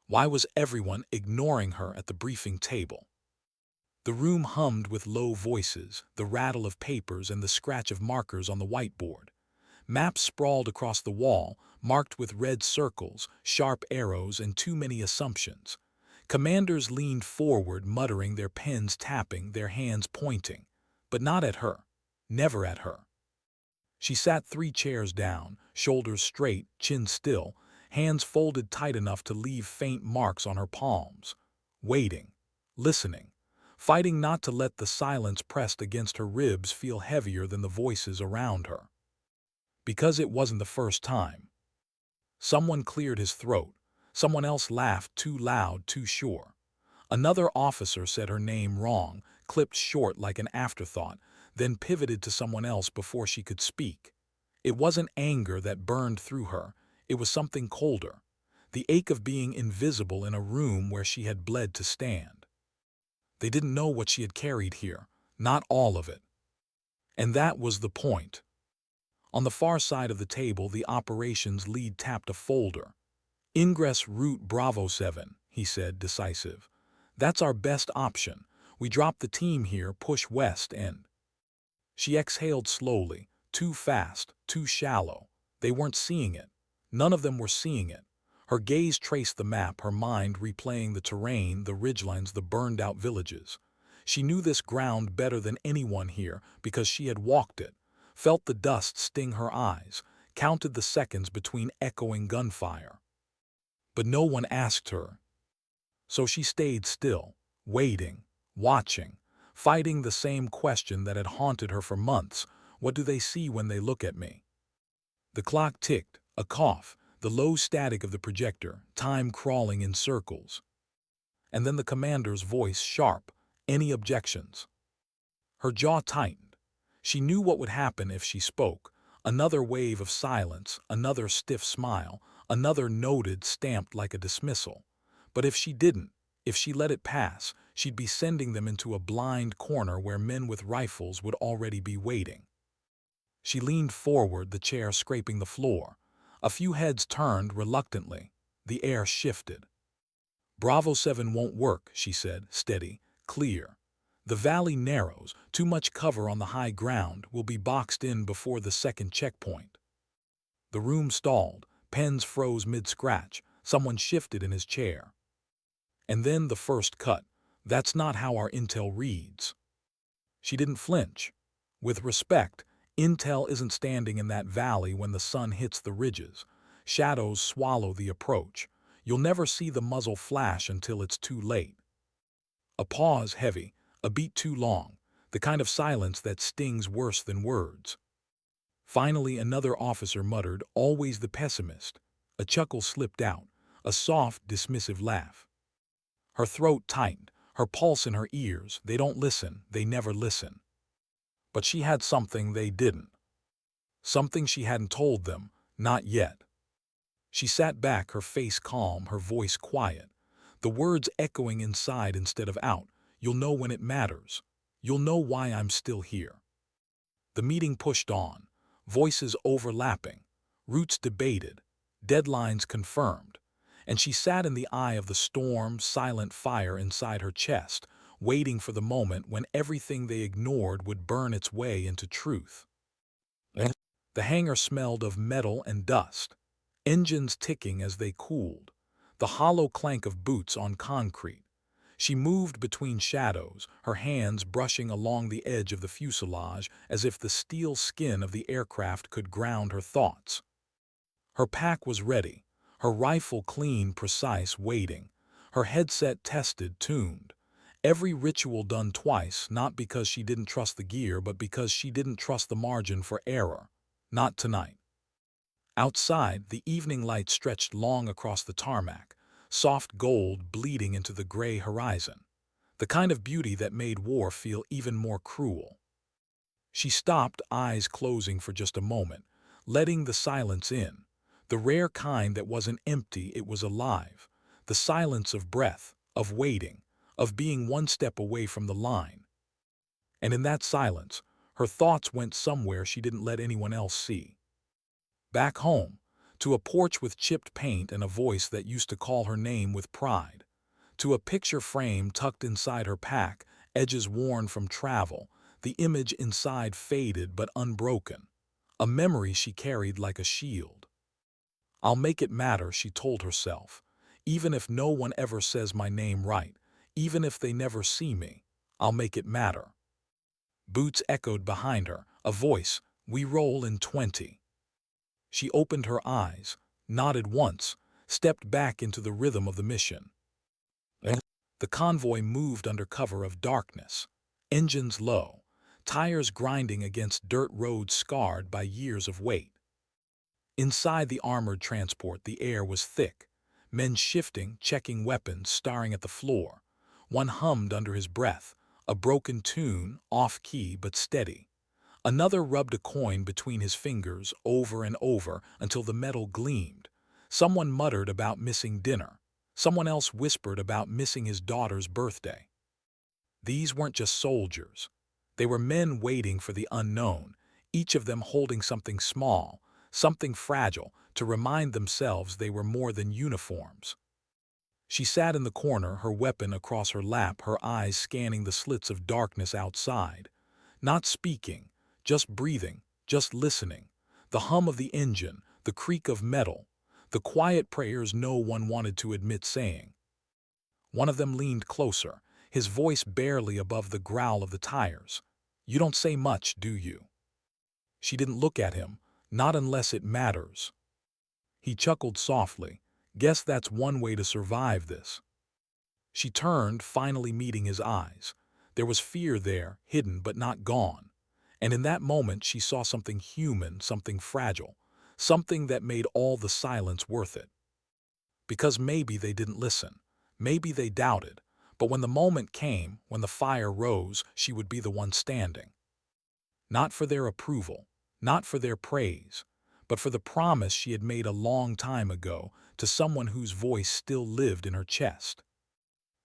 Why was everyone ignoring her at the briefing table? The room hummed with low voices, the rattle of papers and the scratch of markers on the whiteboard. Maps sprawled across the wall, marked with red circles, sharp arrows, and too many assumptions. Commanders leaned forward, muttering, their pens tapping, their hands pointing. But not at her. Never at her. She sat 3 chairs down, shoulders straight, chin still, hands folded tight enough to leave faint marks on her palms. Waiting. Listening. Fighting not to let the silence pressed against her ribs feel heavier than the voices around her. Because it wasn't the first time. Someone cleared his throat. Someone else laughed too loud, too sure. Another officer said her name wrong, clipped short like an afterthought, then pivoted to someone else before she could speak. It wasn't anger that burned through her. It was something colder. The ache of being invisible in a room where she had bled to stand. They didn't know what she had carried here, not all of it. And that was the point. On the far side of the table, the operations lead tapped a folder. "Ingress route Bravo 7, he said, decisive. "That's our best option. We drop the team here, push west, and—" She exhaled slowly, too fast, too shallow. They weren't seeing it. None of them were seeing it. Her gaze traced the map, her mind replaying the terrain, the ridgelines, the burned-out villages. She knew this ground better than anyone here because she had walked it, felt the dust sting her eyes, counted the seconds between echoing gunfire. But no one asked her. So she stayed still, waiting, watching, fighting the same question that had haunted her for months. What do they see when they look at me? The clock ticked, a cough, the low static of the projector, time crawling in circles. And then the commander's voice sharp. "Any objections?" Her jaw tightened. She knew what would happen if she spoke. Another wave of silence, another stiff smile, another noted stamped like a dismissal. But if she didn't, if she let it pass, she'd be sending them into a blind corner where men with rifles would already be waiting. She leaned forward, the chair scraping the floor. A few heads turned reluctantly. The air shifted. "Bravo 7 won't work," she said, steady, clear. "The valley narrows, too much cover on the high ground, will be boxed in before the second checkpoint." The room stalled, pens froze mid-scratch, someone shifted in his chair. And then the first cut. "That's not how our intel reads." She didn't flinch. With respect, intel isn't standing in that valley when the sun hits the ridges. Shadows swallow the approach. You'll never see the muzzle flash until it's too late. A pause heavy, a beat too long, the kind of silence that stings worse than words. Finally another officer muttered, "Always the pessimist." A chuckle slipped out, a soft, dismissive laugh. Her throat tightened, her pulse in her ears. They don't listen, they never listen. But she had something they didn't. Something she hadn't told them, not yet. She sat back, her face calm, her voice quiet. The words echoing inside instead of out. "You'll know when it matters. You'll know why I'm still here." The meeting pushed on, voices overlapping, routes debated, deadlines confirmed. And she sat in the eye of the storm, silent fire inside her chest, waiting for the moment when everything they ignored would burn its way into truth. The hangar smelled of metal and dust, engines ticking as they cooled, the hollow clank of boots on concrete. She moved between shadows, her hands brushing along the edge of the fuselage as if the steel skin of the aircraft could ground her thoughts. Her pack was ready, her rifle clean, precise, waiting, her headset tested, tuned. Every ritual done twice, not because she didn't trust the gear, but because she didn't trust the margin for error. Not tonight. Outside, the evening light stretched long across the tarmac, soft gold bleeding into the gray horizon, the kind of beauty that made war feel even more cruel. She stopped, eyes closing for just a moment, letting the silence in, the rare kind that wasn't empty, it was alive, the silence of breath, of waiting, of being one step away from the line. And in that silence, her thoughts went somewhere she didn't let anyone else see. Back home, to a porch with chipped paint and a voice that used to call her name with pride, to a picture frame tucked inside her pack, edges worn from travel, the image inside faded but unbroken, a memory she carried like a shield. "I'll make it matter," she told herself, "even if no one ever says my name right, even if they never see me, I'll make it matter." Boots echoed behind her, a voice, "We roll in 20. She opened her eyes, nodded once, stepped back into the rhythm of the mission. The convoy moved under cover of darkness, engines low, tires grinding against dirt roads scarred by years of weight. Inside the armored transport, the air was thick, men shifting, checking weapons, staring at the floor. One hummed under his breath, a broken tune, off-key but steady. Another rubbed a coin between his fingers over and over until the metal gleamed. Someone muttered about missing dinner. Someone else whispered about missing his daughter's birthday. These weren't just soldiers. They were men waiting for the unknown, each of them holding something small, something fragile, to remind themselves they were more than uniforms. She sat in the corner, her weapon across her lap, her eyes scanning the slits of darkness outside. Not speaking, just breathing, just listening. The hum of the engine, the creak of metal, the quiet prayers no one wanted to admit saying. One of them leaned closer, his voice barely above the growl of the tires. "You don't say much, do you?" She didn't look at him, not unless it matters. He chuckled softly. "Guess that's one way to survive this." She turned, finally meeting his eyes. There was fear there, hidden but not gone. And in that moment she saw something human, something fragile, something that made all the silence worth it. Because maybe they didn't listen. Maybe they doubted. But when the moment came, when the fire rose, she would be the one standing. Not for their approval, not for their praise, but for the promise she had made a long time ago to someone whose voice still lived in her chest.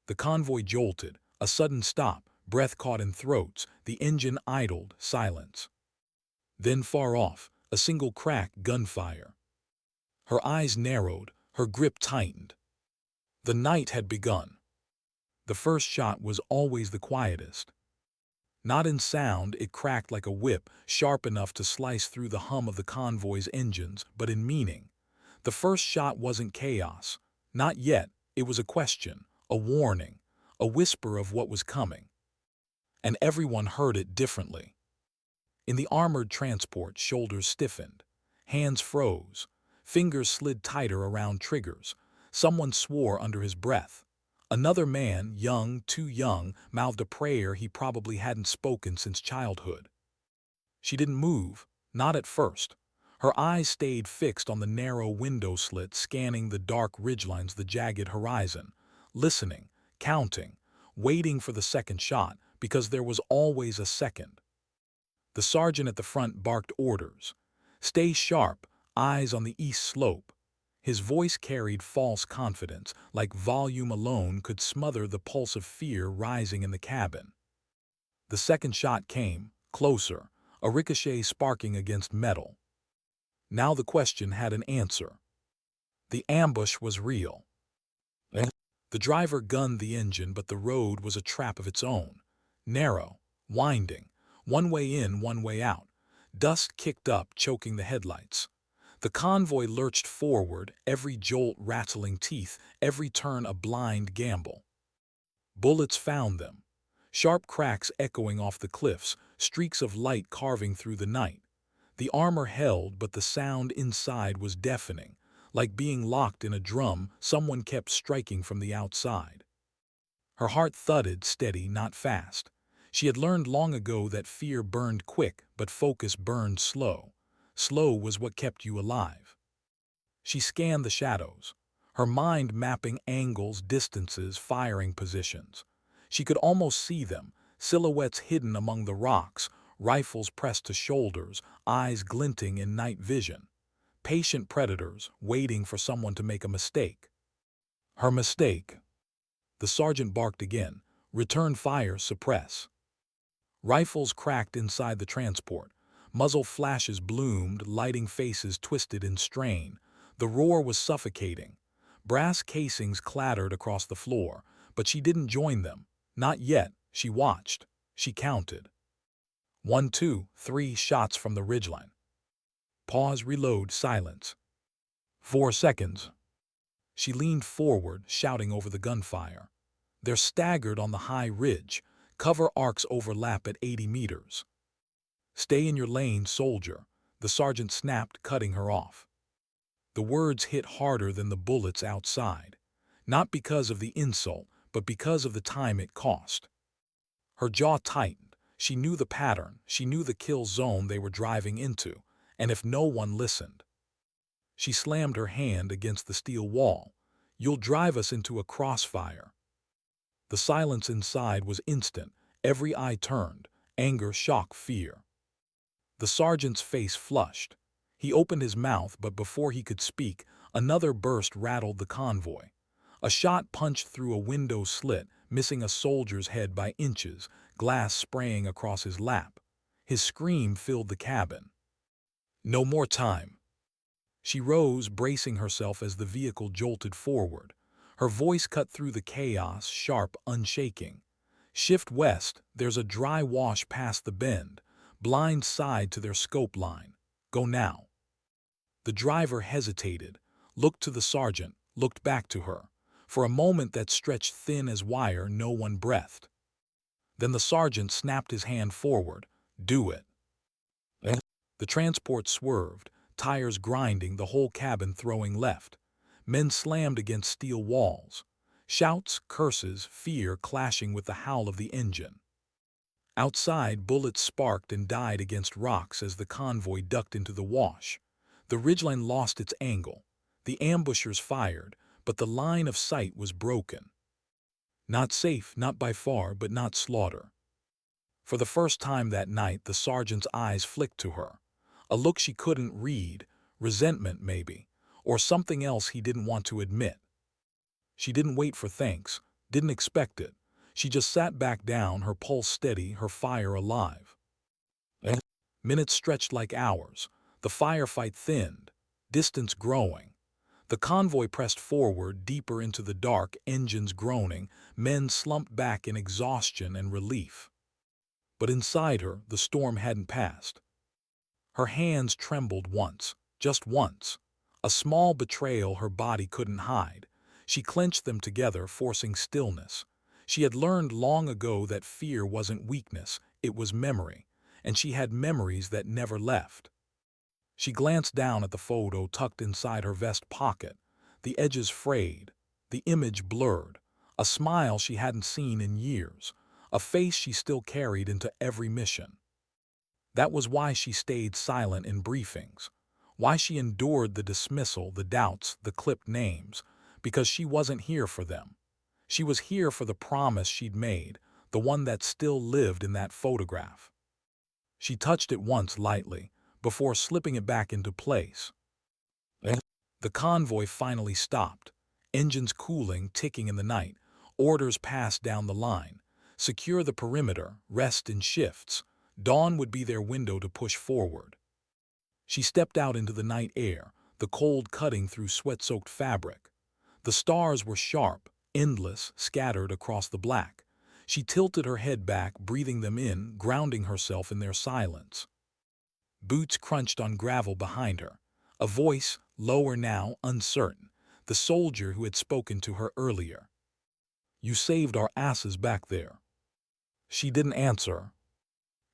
The convoy jolted, a sudden stop, breath caught in throats, the engine idled, silence. Then far off, a single crack, gunfire. Her eyes narrowed, her grip tightened. The night had begun. The first shot was always the quietest. Not in sound, it cracked like a whip, sharp enough to slice through the hum of the convoy's engines, but in meaning. The first shot wasn't chaos. Not yet. It was a question, a warning, a whisper of what was coming. And everyone heard it differently. In the armored transport, shoulders stiffened, hands froze, fingers slid tighter around triggers. Someone swore under his breath. Another man, young, too young, mouthed a prayer he probably hadn't spoken since childhood. She didn't move, not at first. Her eyes stayed fixed on the narrow window slit, scanning the dark ridgelines, the jagged horizon, listening, counting, waiting for the second shot, because there was always a second. The sergeant at the front barked orders. "Stay sharp, eyes on the east slope." His voice carried false confidence, like volume alone could smother the pulse of fear rising in the cabin. The second shot came, closer, a ricochet sparking against metal. Now the question had an answer. The ambush was real. The driver gunned the engine, but the road was a trap of its own. Narrow, winding, one way in, one way out. Dust kicked up, choking the headlights. The convoy lurched forward, every jolt rattling teeth, every turn a blind gamble. Bullets found them. Sharp cracks echoing off the cliffs, streaks of light carving through the night. The armor held, but the sound inside was deafening. Like being locked in a drum, someone kept striking from the outside. Her heart thudded, steady, not fast. She had learned long ago that fear burned quick, but focus burned slow. Slow was what kept you alive. She scanned the shadows, her mind mapping angles, distances, firing positions. She could almost see them, silhouettes hidden among the rocks, rifles pressed to shoulders, eyes glinting in night vision. Patient predators, waiting for someone to make a mistake. Her mistake. The sergeant barked again. "Return fire, suppress." Rifles cracked inside the transport. Muzzle flashes bloomed, lighting faces twisted in strain. The roar was suffocating. Brass casings clattered across the floor, but she didn't join them. Not yet. She watched. She counted. 1, 2, 3 shots from the ridgeline. Pause, reload, silence. 4 seconds. She leaned forward, shouting over the gunfire. They're staggered on the high ridge. Cover arcs overlap at 80 meters. Stay in your lane, soldier, the sergeant snapped, cutting her off. The words hit harder than the bullets outside, not because of the insult, but because of the time it cost. Her jaw tightened. She knew the pattern. She knew the kill zone they were driving into, and if no one listened. She slammed her hand against the steel wall. You'll drive us into a crossfire. The silence inside was instant. Every eye turned. Anger, shock, fear. The sergeant's face flushed. He opened his mouth, but before he could speak, another burst rattled the convoy. A shot punched through a window slit, missing a soldier's head by inches, glass spraying across his lap. His scream filled the cabin. No more time. She rose, bracing herself as the vehicle jolted forward. Her voice cut through the chaos, sharp, unshaking. Shift west, there's a dry wash past the bend. Blind side to their scope line. Go now. The driver hesitated, looked to the sergeant, looked back to her. For a moment that stretched thin as wire, no one breathed. Then the sergeant snapped his hand forward. Do it. The transport swerved, tires grinding, the whole cabin throwing left. Men slammed against steel walls. Shouts, curses, fear clashing with the howl of the engine. Outside, bullets sparked and died against rocks as the convoy ducked into the wash. The ridgeline lost its angle. The ambushers fired, but the line of sight was broken. Not safe, not by far, but not slaughter. For the first time that night, the sergeant's eyes flicked to her. A look she couldn't read, resentment maybe, or something else he didn't want to admit. She didn't wait for thanks, didn't expect it. She just sat back down, her pulse steady, her fire alive. Minutes stretched like hours. The firefight thinned, distance growing. The convoy pressed forward, deeper into the dark, engines groaning, men slumped back in exhaustion and relief. But inside her, the storm hadn't passed. Her hands trembled once, just once. A small betrayal her body couldn't hide. She clenched them together, forcing stillness. She had learned long ago that fear wasn't weakness, it was memory, and she had memories that never left. She glanced down at the photo tucked inside her vest pocket, the edges frayed, the image blurred, a smile she hadn't seen in years, a face she still carried into every mission. That was why she stayed silent in briefings, why she endured the dismissal, the doubts, the clipped names, because she wasn't here for them. She was here for the promise she'd made, the one that still lived in that photograph. She touched it once lightly, before slipping it back into place. The convoy finally stopped, engines cooling, ticking in the night, orders passed down the line. Secure the perimeter, rest in shifts. Dawn would be their window to push forward. She stepped out into the night air, the cold cutting through sweat-soaked fabric. The stars were sharp, endless, scattered across the black. She tilted her head back, breathing them in, grounding herself in their silence. Boots crunched on gravel behind her. A voice, lower now, uncertain, the soldier who had spoken to her earlier. You saved our asses back there. She didn't answer.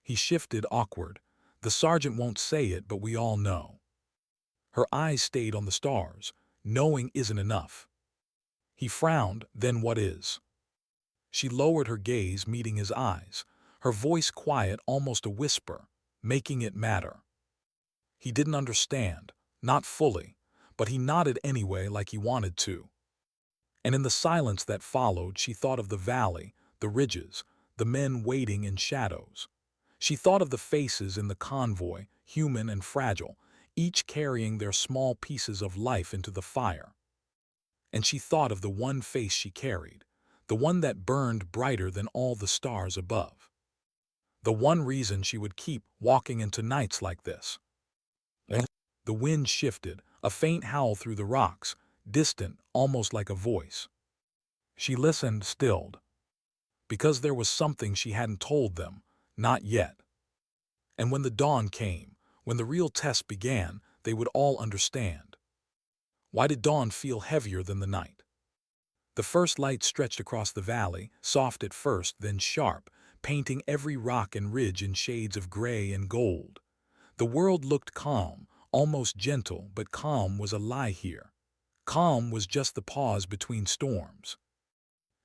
He shifted, awkward. The sergeant won't say it, but we all know. Her eyes stayed on the stars. Knowing isn't enough. He frowned, then what is? She lowered her gaze, meeting his eyes, her voice quiet, almost a whisper, making it matter. He didn't understand, not fully, but he nodded anyway, like he wanted to. And in the silence that followed, she thought of the valley, the ridges, the men waiting in shadows. She thought of the faces in the convoy, human and fragile, each carrying their small pieces of life into the fire. And she thought of the one face she carried, the one that burned brighter than all the stars above. The one reason she would keep walking into nights like this. The wind shifted, A faint howl through the rocks, distant, almost like a voice. She listened, stilled, because there was something she hadn't told them, not yet. And when the dawn came, when the real test began, they would all understand. Why did dawn feel heavier than the night? The first light stretched across the valley, soft at first, then sharp, painting every rock and ridge in shades of gray and gold. The world looked calm, almost gentle, but calm was a lie here. Calm was just the pause between storms.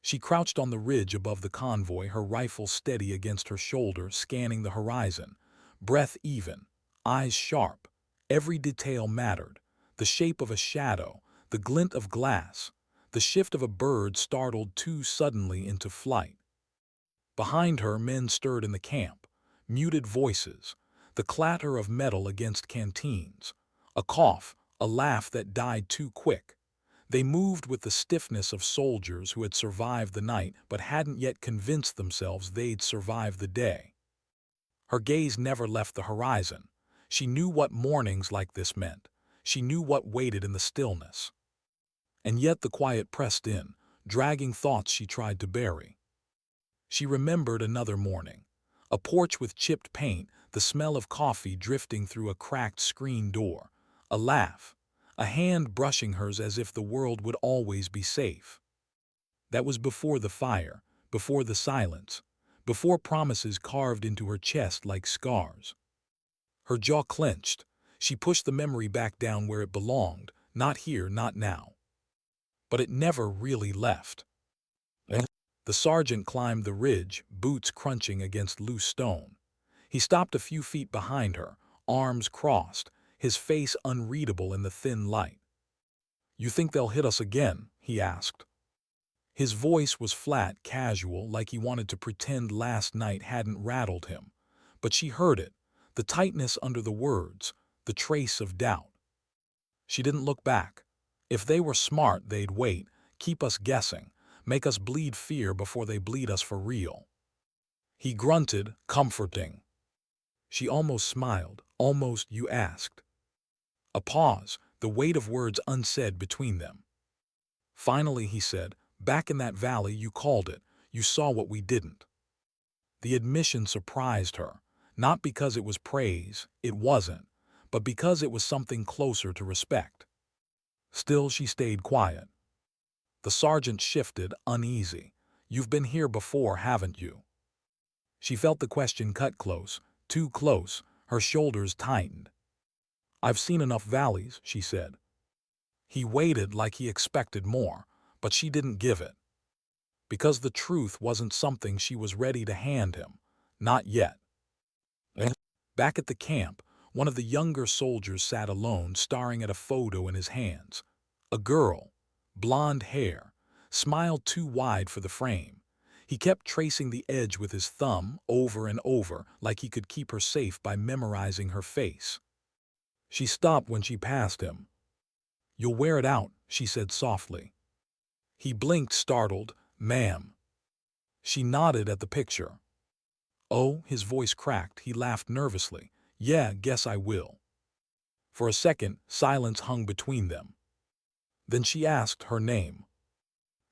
She crouched on the ridge above the convoy, her rifle steady against her shoulder, scanning the horizon. Breath even, eyes sharp. Every detail mattered. The shape of a shadow, the glint of glass, the shift of a bird startled too suddenly into flight. Behind her, men stirred in the camp, muted voices, the clatter of metal against canteens, a cough, a laugh that died too quick. They moved with the stiffness of soldiers who had survived the night but hadn't yet convinced themselves they'd survive the day. Her gaze never left the horizon. She knew what mornings like this meant. She knew what waited in the stillness. And yet the quiet pressed in, dragging thoughts she tried to bury. She remembered another morning. A porch with chipped paint, the smell of coffee drifting through a cracked screen door. A laugh, a hand brushing hers as if the world would always be safe. That was before the fire, before the silence, before promises carved into her chest like scars. Her jaw clenched. She pushed the memory back down where it belonged, not here, not now. But it never really left. The sergeant climbed the ridge, boots crunching against loose stone. He stopped a few feet behind her, arms crossed, his face unreadable in the thin light. "You think they'll hit us again?" he asked. His voice was flat, casual, like he wanted to pretend last night hadn't rattled him. But she heard it, the tightness under the words, the trace of doubt. She didn't look back. If they were smart, they'd wait, keep us guessing, make us bleed fear before they bleed us for real. He grunted, comforting. She almost smiled, almost, "You asked." A pause, the weight of words unsaid between them. Finally he said, "Back in that valley you called it. You saw what we didn't." The admission surprised her, not because it was praise, it wasn't, but because it was something closer to respect. Still she stayed quiet. The sergeant shifted, uneasy. "You've been here before, haven't you?" She felt the question cut close, too close, her shoulders tightened. "I've seen enough valleys," she said. He waited like he expected more, but she didn't give it. Because the truth wasn't something she was ready to hand him. Not yet. Back at the camp, one of the younger soldiers sat alone, staring at a photo in his hands. A girl, blonde hair, smile too wide for the frame. He kept tracing the edge with his thumb, over and over, like he could keep her safe by memorizing her face. She stopped when she passed him. "You'll wear it out," she said softly. He blinked, startled. "Ma'am." She nodded at the picture. "Oh," his voice cracked. He laughed nervously. "Yeah, guess I will." For a second, silence hung between them. Then she asked her name.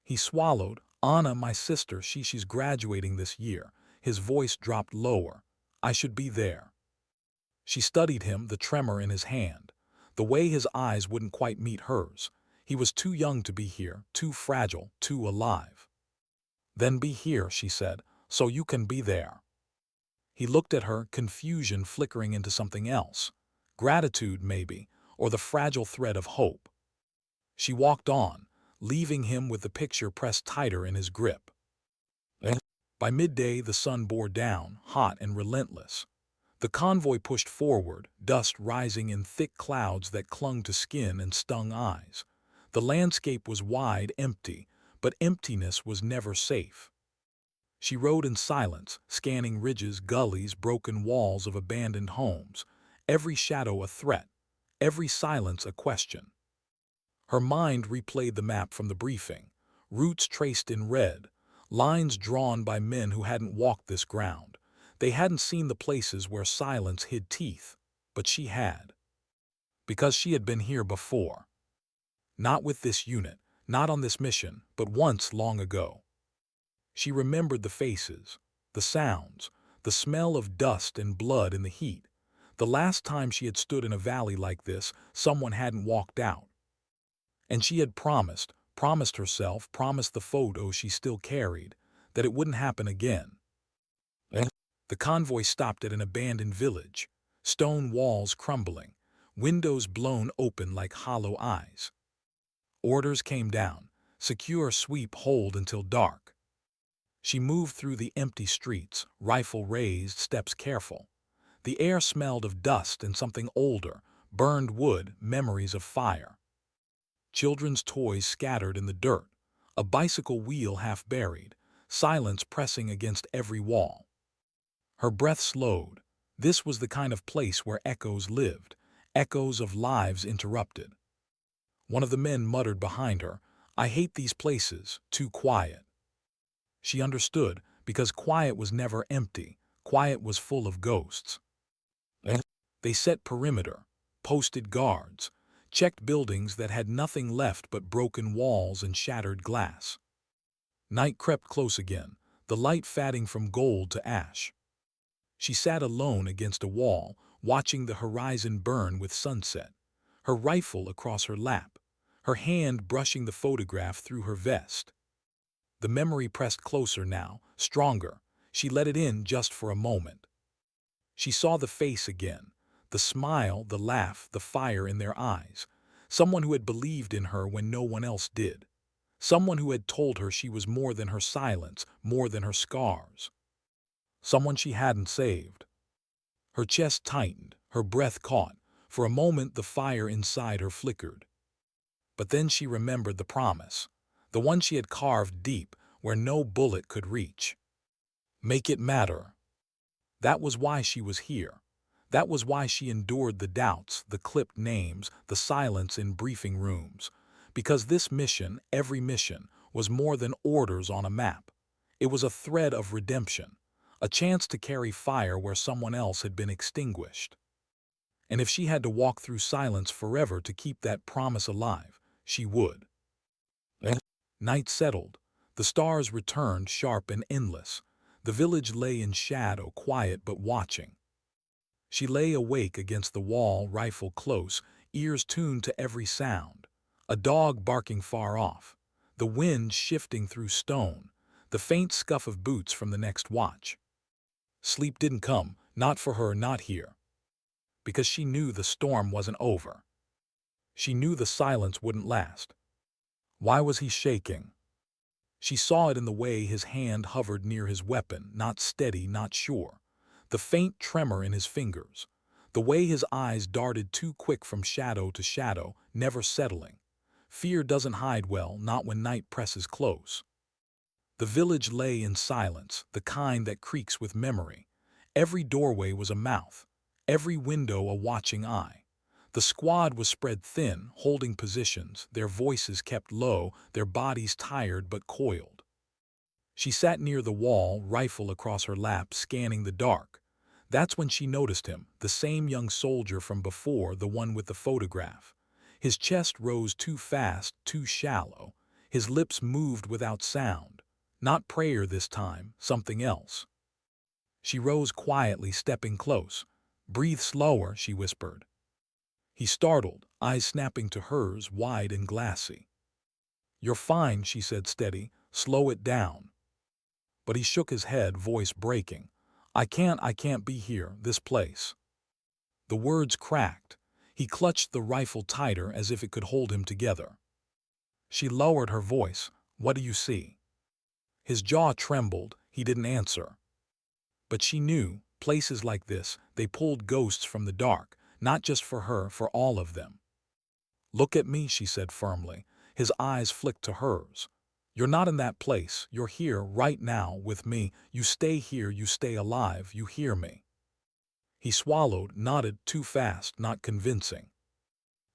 He swallowed. "Anna, my sister, she's graduating this year." His voice dropped lower. "I should be there." She studied him, the tremor in his hand, the way his eyes wouldn't quite meet hers. He was too young to be here, too fragile, too alive. "Then be here," she said, "so you can be there." He looked at her, confusion flickering into something else. Gratitude, maybe, or the fragile thread of hope. She walked on, leaving him with the picture pressed tighter in his grip. By midday, the sun bore down, hot and relentless. The convoy pushed forward, dust rising in thick clouds that clung to skin and stung eyes. The landscape was wide, empty, but emptiness was never safe. She rode in silence, scanning ridges, gullies, broken walls of abandoned homes, every shadow a threat, every silence a question. Her mind replayed the map from the briefing, routes traced in red, lines drawn by men who hadn't walked this ground. They hadn't seen the places where silence hid teeth, but she had. because she had been here before. Not with this unit, not on this mission, but once long ago. She remembered the faces, the sounds, the smell of dust and blood in the heat. The last time she had stood in a valley like this, someone hadn't walked out. And she had promised herself, promised the photo she still carried, that it wouldn't happen again. The convoy stopped at an abandoned village, stone walls crumbling, windows blown open like hollow eyes. Orders came down, secure, sweep, hold until dark. She moved through the empty streets, rifle raised, steps careful. The air smelled of dust and something older, burned wood, memories of fire. Children's toys scattered in the dirt, a bicycle wheel half buried, silence pressing against every wall. Her breath slowed. This was the kind of place where echoes lived, echoes of lives interrupted. One of the men muttered behind her, "I hate these places, too quiet." She understood, because quiet was never empty, quiet was full of ghosts. They set perimeter, posted guards, checked buildings that had nothing left but broken walls and shattered glass. Night crept close again, the light fading from gold to ash. She sat alone against a wall, watching the horizon burn with sunset, her rifle across her lap, her hand brushing the photograph through her vest. The memory pressed closer now, stronger. She let it in just for a moment. She saw the face again, the smile, the laugh, the fire in their eyes. Someone who had believed in her when no one else did. Someone who had told her she was more than her silence, more than her scars. Someone she hadn't saved. Her chest tightened, her breath caught. For a moment the fire inside her flickered. But then she remembered the promise, the one she had carved deep, where no bullet could reach. Make it matter. That was why she was here. That was why she endured the doubts, the clipped names, the silence in briefing rooms. Because this mission, every mission, was more than orders on a map. It was a thread of redemption, a chance to carry fire where someone else had been extinguished. And if she had to walk through silence forever to keep that promise alive, she would. Night settled. The stars returned, sharp and endless. The village lay in shadow, quiet but watching. She lay awake against the wall, rifle close, ears tuned to every sound. A dog barking far off, the wind shifting through stone, the faint scuff of boots from the next watch. Sleep didn't come, not for her, not here. Because she knew the storm wasn't over. She knew the silence wouldn't last. Why was he shaking? She saw it in the way his hand hovered near his weapon, not steady, not sure. The faint tremor in his fingers. The way his eyes darted too quick from shadow to shadow, never settling. Fear doesn't hide well, not when night presses close. The village lay in silence, the kind that creaks with memory. Every doorway was a mouth, every window a watching eye. The squad was spread thin, holding positions, their voices kept low, their bodies tired but coiled. She sat near the wall, rifle across her lap, scanning the dark. That's when she noticed him, the same young soldier from before, the one with the photograph. His chest rose too fast, too shallow. His lips moved without sound. Not prayer this time, something else. She rose quietly, stepping close. "Breathe slower," she whispered. He startled, eyes snapping to hers, wide and glassy. "You're fine," she said steady. "Slow it down." But he shook his head, voice breaking. I can't be here, this place." The words cracked. He clutched the rifle tighter as if it could hold him together. She lowered her voice. "What do you see?" His jaw trembled. He didn't answer. But she knew, places like this, they pulled ghosts from the dark, not just for her, for all of them. "Look at me," she said firmly. His eyes flicked to hers. "You're not in that place. You're here, right now, with me. You stay here, you stay alive, you hear me." He swallowed, nodded, too fast, not convincing.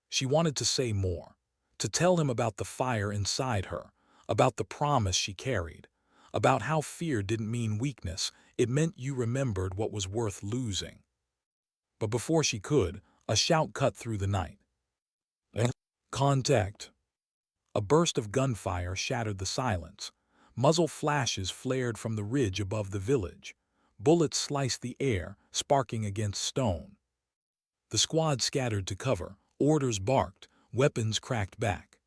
She wanted to say more, to tell him about the fire inside her, about the promise she carried, about how fear didn't mean weakness, it meant you remembered what was worth losing. But before she could, a shout cut through the night. Contact. A burst of gunfire shattered the silence. Muzzle flashes flared from the ridge above the village. Bullets sliced the air, sparking against stone. The squad scattered to cover. Orders barked. Weapons cracked back.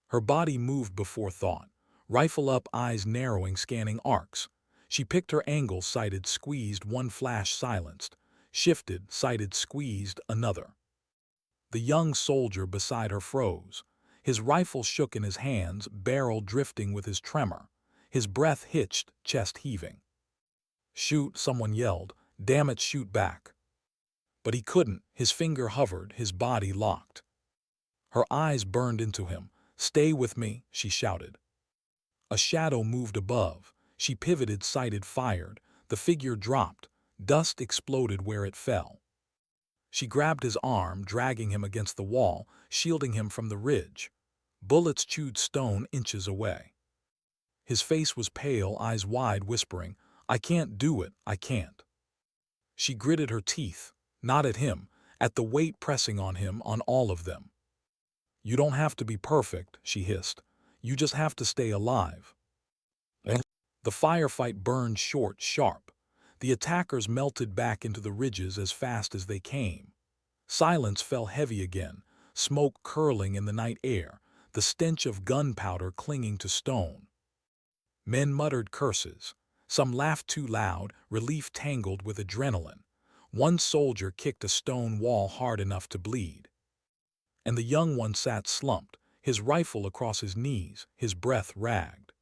Her body moved before thought. Rifle up, eyes narrowing, scanning arcs. She picked her angle, sighted, squeezed, one flash silenced. Shifted, sighted, squeezed, another. The young soldier beside her froze. His rifle shook in his hands, barrel drifting with his tremor. His breath hitched, chest heaving. Shoot, someone yelled. Damn it, shoot back. But he couldn't. His finger hovered, his body locked. Her eyes burned into him. Stay with me, she shouted. A shadow moved above. She pivoted, sighted, fired. The figure dropped. Dust exploded where it fell. She grabbed his arm, dragging him against the wall, shielding him from the ridge. Bullets chewed stone inches away. His face was pale, eyes wide, whispering, "I can't do it, I can't." She gritted her teeth, not at him, at the weight pressing on him, on all of them. "You don't have to be perfect," she hissed. "You just have to stay alive." The firefight burned short, sharp. The attackers melted back into the ridges as fast as they came. Silence fell heavy again, smoke curling in the night air, the stench of gunpowder clinging to stone. Men muttered curses. Some laughed too loud, relief tangled with adrenaline. One soldier kicked a stone wall hard enough to bleed. And the young one sat slumped, his rifle across his knees, his breath ragged.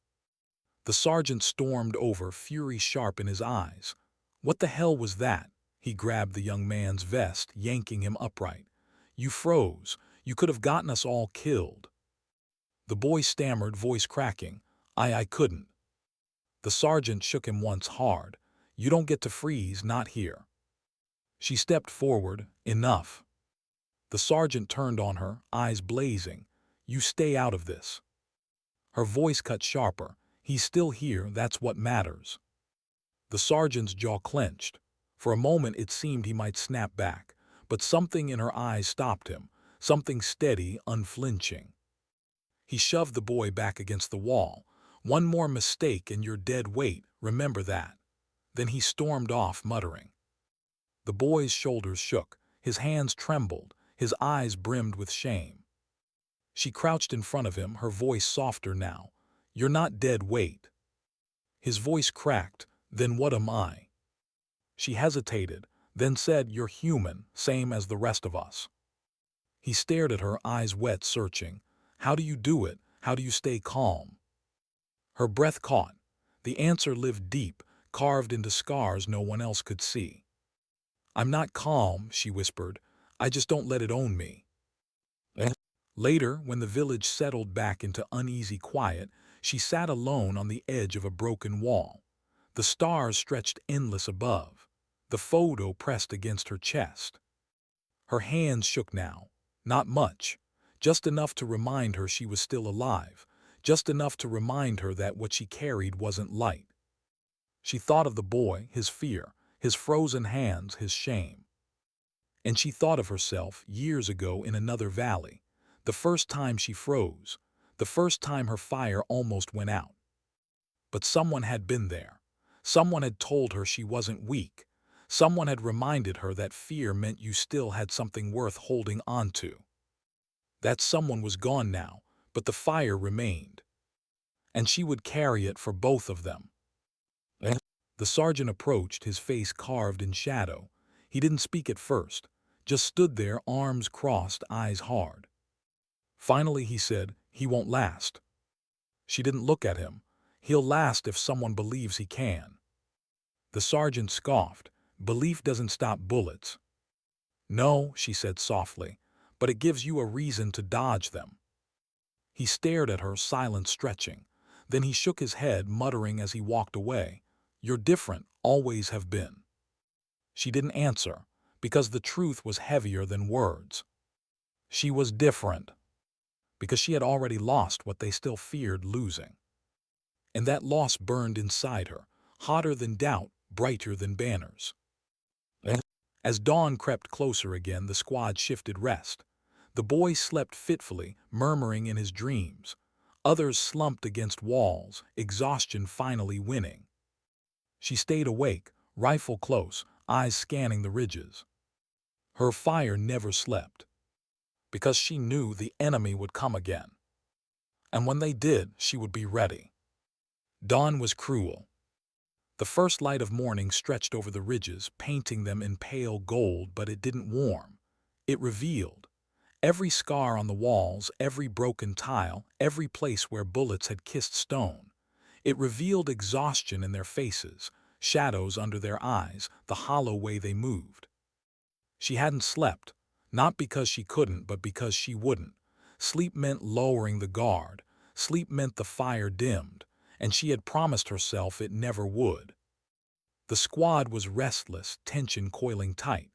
The sergeant stormed over, fury sharp in his eyes. "What the hell was that?" He grabbed the young man's vest, yanking him upright. "You froze. You could have gotten us all killed." The boy stammered, voice cracking. I couldn't." The sergeant shook him once hard. "You don't get to freeze, not here." She stepped forward. "Enough." The sergeant turned on her, eyes blazing. "You stay out of this." Her voice cut sharper. "He's still here, that's what matters." The sergeant's jaw clenched. For a moment it seemed he might snap back, but something in her eyes stopped him, something steady, unflinching. He shoved the boy back against the wall. "One more mistake and you're dead weight, remember that." Then he stormed off, muttering. The boy's shoulders shook, his hands trembled, his eyes brimmed with shame. She crouched in front of him, her voice softer now. "You're not dead weight." His voice cracked. "Then what am I?" She hesitated, then said, "You're human, same as the rest of us." He stared at her, eyes wet, searching. "How do you do it? How do you stay calm?" Her breath caught. The answer lived deep, carved into scars no one else could see. "I'm not calm," she whispered. "I just don't let it own me." Later, when the village settled back into uneasy quiet, she sat alone on the edge of a broken wall. The stars stretched endless above. The photo pressed against her chest. Her hands shook now. Not much. Just enough to remind her she was still alive. Just enough to remind her that what she carried wasn't light. She thought of the boy, his fear, his frozen hands, his shame. And she thought of herself years ago in another valley. The first time she froze. The first time her fire almost went out. But someone had been there. Someone had told her she wasn't weak. Someone had reminded her that fear meant you still had something worth holding on to. That someone was gone now, but the fire remained. And she would carry it for both of them. The sergeant approached, his face carved in shadow. He didn't speak at first, just stood there, arms crossed, eyes hard. Finally he said, "He won't last." She didn't look at him. "He'll last if someone believes he can." The sergeant scoffed. "Belief doesn't stop bullets." "No," she said softly, "but it gives you a reason to dodge them." He stared at her, silence stretching. Then he shook his head, muttering as he walked away, "You're different, always have been." She didn't answer, because the truth was heavier than words. She was different, because she had already lost what they still feared losing. And that loss burned inside her, hotter than doubt, brighter than banners. As dawn crept closer again, the squad shifted rest. The boy slept fitfully, murmuring in his dreams. Others slumped against walls, exhaustion finally winning. She stayed awake, rifle close, eyes scanning the ridges. Her fire never slept, because she knew the enemy would come again. And when they did, she would be ready. Dawn was cruel. The first light of morning stretched over the ridges, painting them in pale gold, but it didn't warm. It revealed. Every scar on the walls, every broken tile, every place where bullets had kissed stone. It revealed exhaustion in their faces, shadows under their eyes, the hollow way they moved. She hadn't slept, not because she couldn't, but because she wouldn't. Sleep meant lowering the guard. Sleep meant the fire dimmed, and she had promised herself it never would. The squad was restless, tension coiling tight.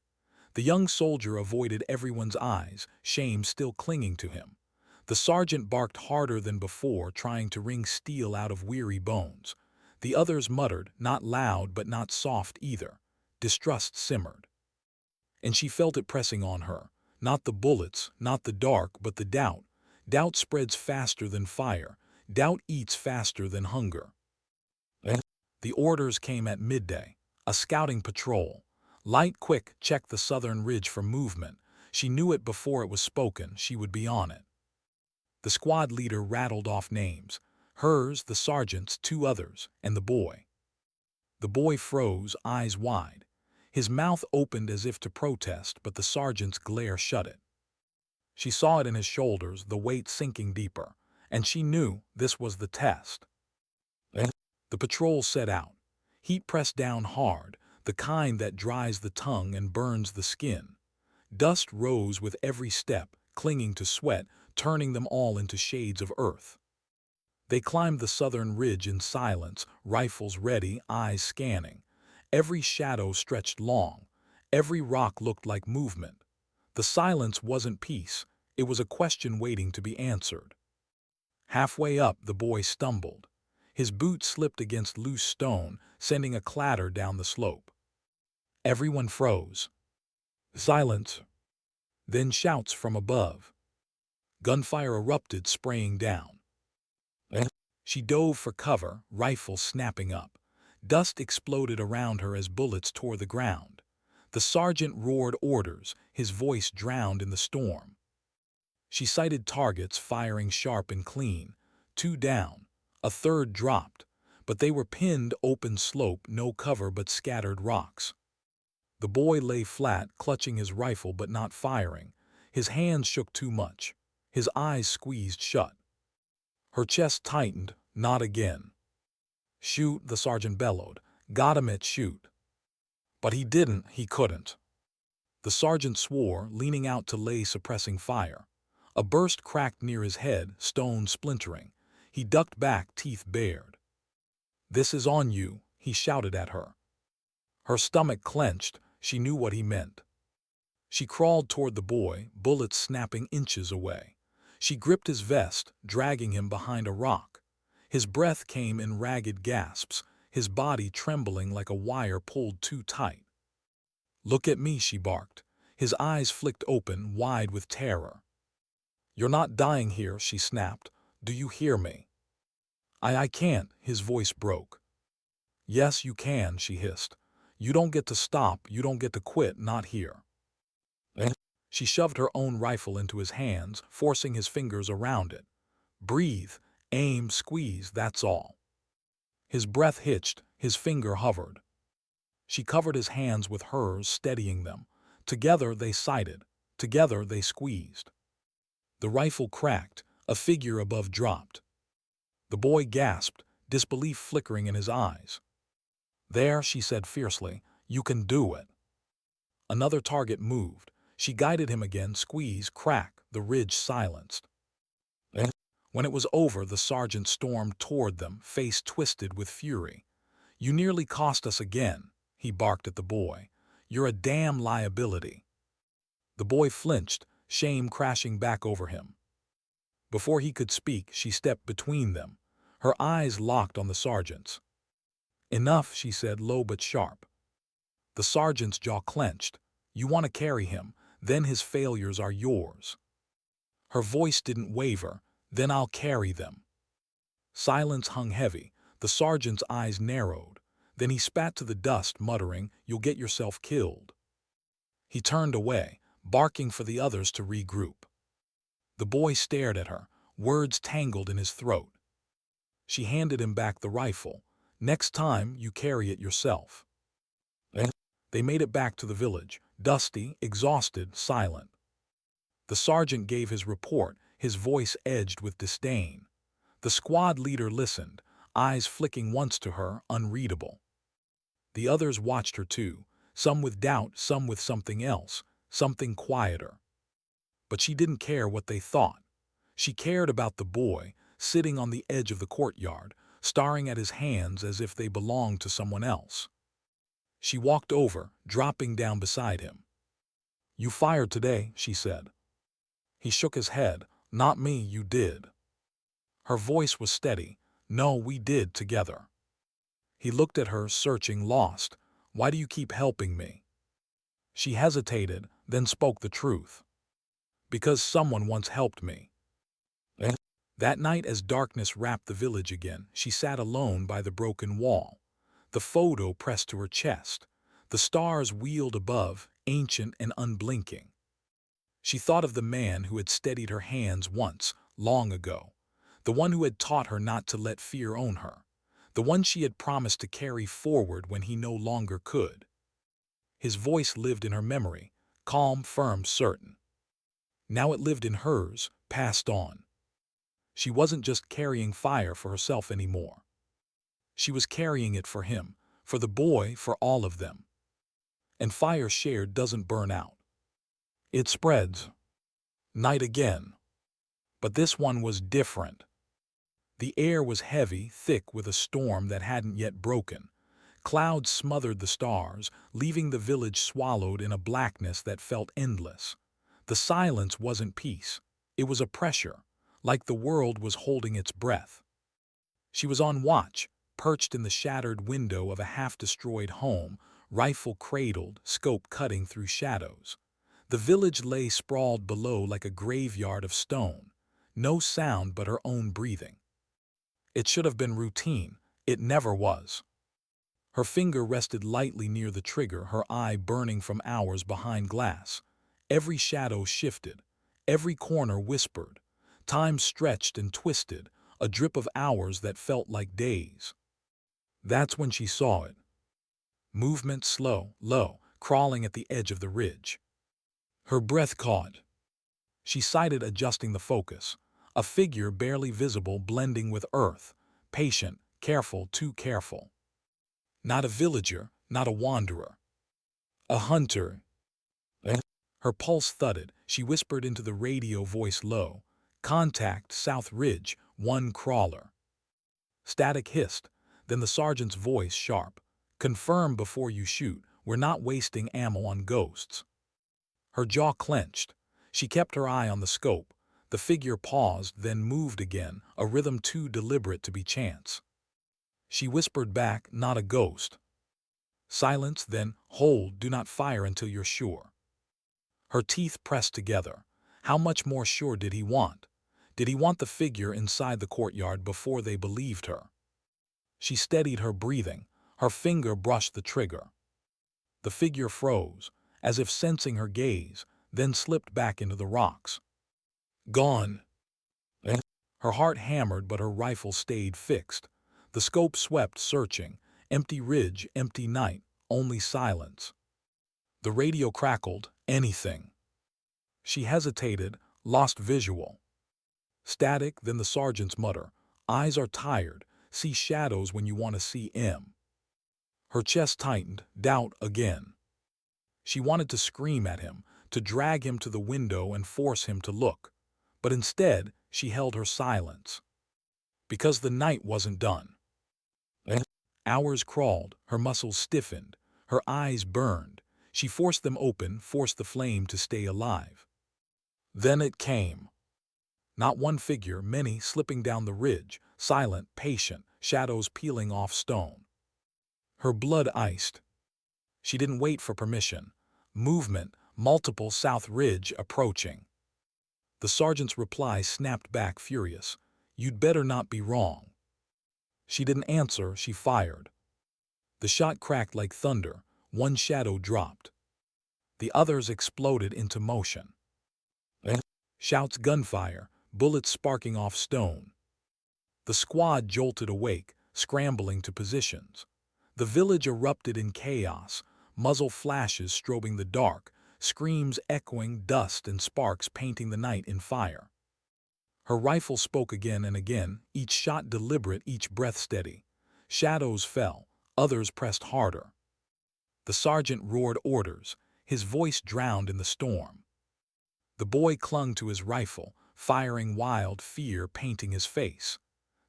The young soldier avoided everyone's eyes, shame still clinging to him. The sergeant barked harder than before, trying to wring steel out of weary bones. The others muttered, not loud but not soft either. Distrust simmered. And she felt it pressing on her. Not the bullets, not the dark, but the doubt. Doubt spreads faster than fire. Doubt eats faster than hunger. The orders came at midday. A scouting patrol. Light quick, check the southern ridge for movement. She knew it before it was spoken. She would be on it. The squad leader rattled off names. Hers, the sergeant's, two others, and the boy. The boy froze, eyes wide. His mouth opened as if to protest, but the sergeant's glare shut it. She saw it in his shoulders, the weight sinking deeper, and she knew this was the test. The patrol set out. Heat pressed down hard, the kind that dries the tongue and burns the skin. Dust rose with every step, clinging to sweat, turning them all into shades of earth. They climbed the southern ridge in silence, rifles ready, eyes scanning. Every shadow stretched long. Every rock looked like movement. The silence wasn't peace. It was a question waiting to be answered. Halfway up, the boy stumbled. His boot slipped against loose stone, sending a clatter down the slope. Everyone froze. Silence. Then shouts from above. Gunfire erupted, spraying down. She dove for cover, rifle snapping up. Dust exploded around her as bullets tore the ground. The sergeant roared orders, his voice drowned in the storm. She sighted targets, firing sharp and clean. 2 down. A third dropped, but they were pinned, open slope, no cover but scattered rocks. The boy lay flat, clutching his rifle but not firing. His hands shook too much. His eyes squeezed shut. Her chest tightened, not again. Shoot, the sergeant bellowed. Got him at shoot. But he didn't, he couldn't. The sergeant swore, leaning out to lay suppressing fire. A burst cracked near his head, stone splintering. He ducked back, teeth bared. This is on you, he shouted at her. Her stomach clenched, she knew what he meant. She crawled toward the boy, bullets snapping inches away. She gripped his vest, dragging him behind a rock. His breath came in ragged gasps, his body trembling like a wire pulled too tight. Look at me, she barked. His eyes flicked open, wide with terror. You're not dying here, she snapped. Do you hear me? I can't, his voice broke. Yes, you can, she hissed. You don't get to stop, you don't get to quit, not here. She shoved her own rifle into his hands, forcing his fingers around it. Breathe, aim, squeeze, that's all. His breath hitched, his finger hovered. She covered his hands with hers, steadying them. Together they sighted. Together they squeezed. The rifle cracked, a figure above dropped. The boy gasped, disbelief flickering in his eyes. There, she said fiercely, you can do it. Another target moved. She guided him again, squeeze, crack, the ridge silenced. When it was over, the sergeant stormed toward them, face twisted with fury. You nearly cost us again, he barked at the boy. You're a damn liability. The boy flinched, shame crashing back over him. Before he could speak, she stepped between them. Her eyes locked on the sergeant's. Enough, she said, low but sharp. The sergeant's jaw clenched. You want to carry him, then his failures are yours. Her voice didn't waver. "Then I'll carry them." Silence hung heavy. The sergeant's eyes narrowed. Then he spat to the dust, muttering, "You'll get yourself killed." He turned away, barking for the others to regroup. The boy stared at her, words tangled in his throat. She handed him back the rifle. "Next time, you carry it yourself." They made it back to the village, dusty, exhausted, silent. The sergeant gave his report, his voice edged with disdain. The squad leader listened, eyes flicking once to her, unreadable. The others watched her too, some with doubt, some with something else, something quieter. But she didn't care what they thought. She cared about the boy, sitting on the edge of the courtyard, staring at his hands as if they belonged to someone else. She walked over, dropping down beside him. "You fired today," she said. He shook his head. "Not me, you did." Her voice was steady. "No, we did together." He looked at her, searching, lost. "Why do you keep helping me?" She hesitated, then spoke the truth. "Because someone once helped me." That night, as darkness wrapped the village again, she sat alone by the broken wall. The photo pressed to her chest. The stars wheeled above, ancient and unblinking. She thought of the man who had steadied her hands once, long ago. The one who had taught her not to let fear own her. The one she had promised to carry forward when he no longer could. His voice lived in her memory, calm, firm, certain. Now it lived in hers, passed on. She wasn't just carrying fire for herself anymore. She was carrying it for him, for the boy, for all of them. And fire shared doesn't burn out. It spreads. Night again. But this one was different. The air was heavy, thick with a storm that hadn't yet broken. Clouds smothered the stars, leaving the village swallowed in a blackness that felt endless. The silence wasn't peace. It was a pressure, like the world was holding its breath. She was on watch, perched in the shattered window of a half-destroyed home, rifle cradled, scope cutting through shadows. The village lay sprawled below like a graveyard of stone, no sound but her own breathing. It should have been routine. It never was. Her finger rested lightly near the trigger, her eye burning from hours behind glass. Every shadow shifted. Every corner whispered. Time stretched and twisted, a drip of hours that felt like days. That's when she saw it. Movement slow, low, crawling at the edge of the ridge. Her breath caught. She sighted, adjusting the focus. A figure barely visible, blending with earth. Patient, careful, too careful. Not a villager, not a wanderer. A hunter. Her pulse thudded. She whispered into the radio, voice low. "Contact, South Ridge, one crawler." Static hissed, then the sergeant's voice sharp. "Confirm before you shoot. We're not wasting ammo on ghosts." Her jaw clenched. She kept her eye on the scope. The figure paused, then moved again, a rhythm too deliberate to be chance. She whispered back, "Not a ghost." Silence, then, "Hold, do not fire until you're sure." Her teeth pressed together. How much more sure did he want? Did he want the figure inside the courtyard before they believed her? She steadied her breathing. Her finger brushed the trigger. The figure froze, as if sensing her gaze, then slipped back into the rocks. Gone. Her heart hammered, but her rifle stayed fixed. The scope swept, searching. Empty ridge, empty night, only silence. The radio crackled. Anything. She hesitated, lost visual. Static, then the sergeant's mutter. "Eyes are tired. See shadows when you want to see M." Her chest tightened, doubt again. She wanted to scream at him, to drag him to the window and force him to look. But instead, she held her silence. Because the night wasn't done. Hours crawled, her muscles stiffened, her eyes burned. She forced them open, forced the flame to stay alive. Then it came. Not one figure, many, slipping down the ridge, silent, patient, shadows peeling off stone. Her blood iced. She didn't wait for permission. Movement, multiple, South Ridge approaching. The sergeant's reply snapped back, furious. "You'd better not be wrong." She didn't answer, she fired. The shot cracked like thunder, one shadow dropped. The others exploded into motion. Shouts, gunfire, bullets sparking off stone. The squad jolted awake, scrambling to positions. The village erupted in chaos, muzzle flashes strobing the dark, screams echoing, dust and sparks painting the night in fire. Her rifle spoke again and again, each shot deliberate, each breath steady. Shadows fell, others pressed harder. The sergeant roared orders, his voice drowned in the storm. The boy clung to his rifle, firing, wild fear painting his face.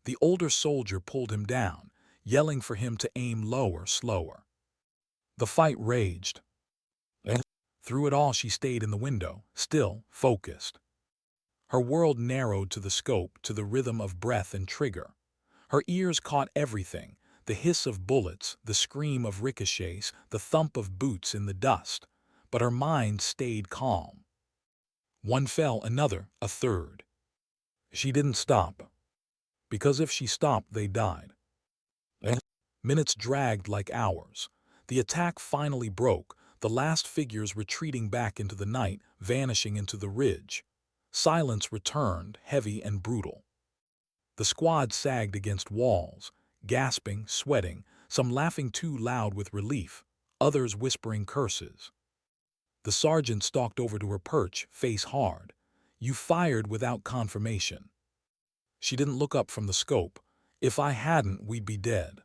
The older soldier pulled him down, yelling for him to aim lower, slower. The fight raged. Through it all she stayed in the window, still, focused. Her world narrowed to the scope, to the rhythm of breath and trigger. Her ears caught everything, the hiss of bullets, the scream of ricochets, the thump of boots in the dust. But her mind stayed calm. One fell, another, a third. She didn't stop. Because if she stopped, they died. Minutes dragged like hours. The attack finally broke, the last figures retreating back into the night, vanishing into the ridge. Silence returned, heavy and brutal. The squad sagged against walls, gasping, sweating, some laughing too loud with relief, others whispering curses. The sergeant stalked over to her perch, face hard. "You fired without confirmation." She didn't look up from the scope. "If I hadn't, we'd be dead."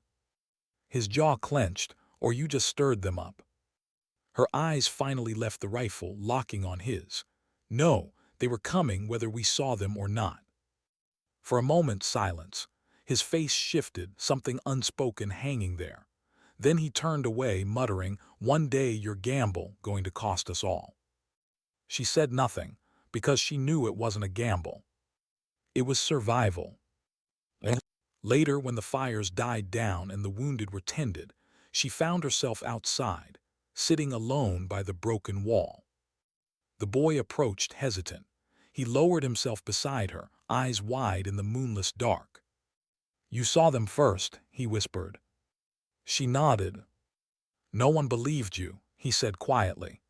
His jaw clenched, "Or you just stirred them up." Her eyes finally left the rifle, locking on his. "No, they were coming whether we saw them or not." For a moment, silence. His face shifted, something unspoken hanging there. Then he turned away, muttering, "One day your gamble going to cost us all." She said nothing, because she knew it wasn't a gamble. It was survival. Later, when the fires died down and the wounded were tended, she found herself outside, sitting alone by the broken wall. The boy approached, hesitant. He lowered himself beside her, eyes wide in the moonless dark. "You saw them first," he whispered. She nodded. "No one believed you," he said quietly.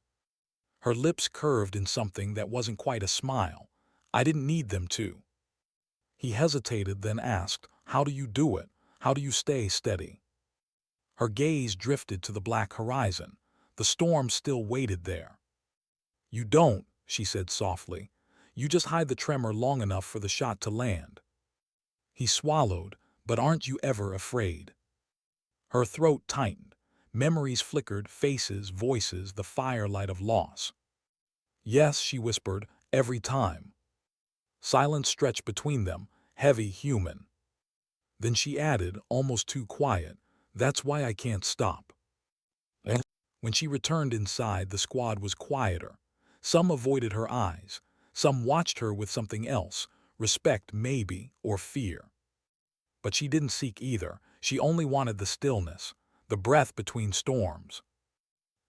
Her lips curved in something that wasn't quite a smile. "I didn't need them to." He hesitated, then asked, "How do you do it? How do you stay steady?" Her gaze drifted to the black horizon. The storm still waited there. "You don't," she said softly. "You just hide the tremor long enough for the shot to land." He swallowed. "But aren't you ever afraid?" Her throat tightened. Memories flickered, faces, voices, the firelight of loss. "Yes," she whispered, "every time." Silence stretched between them, heavy, human. Then she added, almost too quiet, "That's why I can't stop." When she returned inside, the squad was quieter. Some avoided her eyes. Some watched her with something else, respect maybe, or fear. But she didn't seek either. She only wanted the stillness, the breath between storms.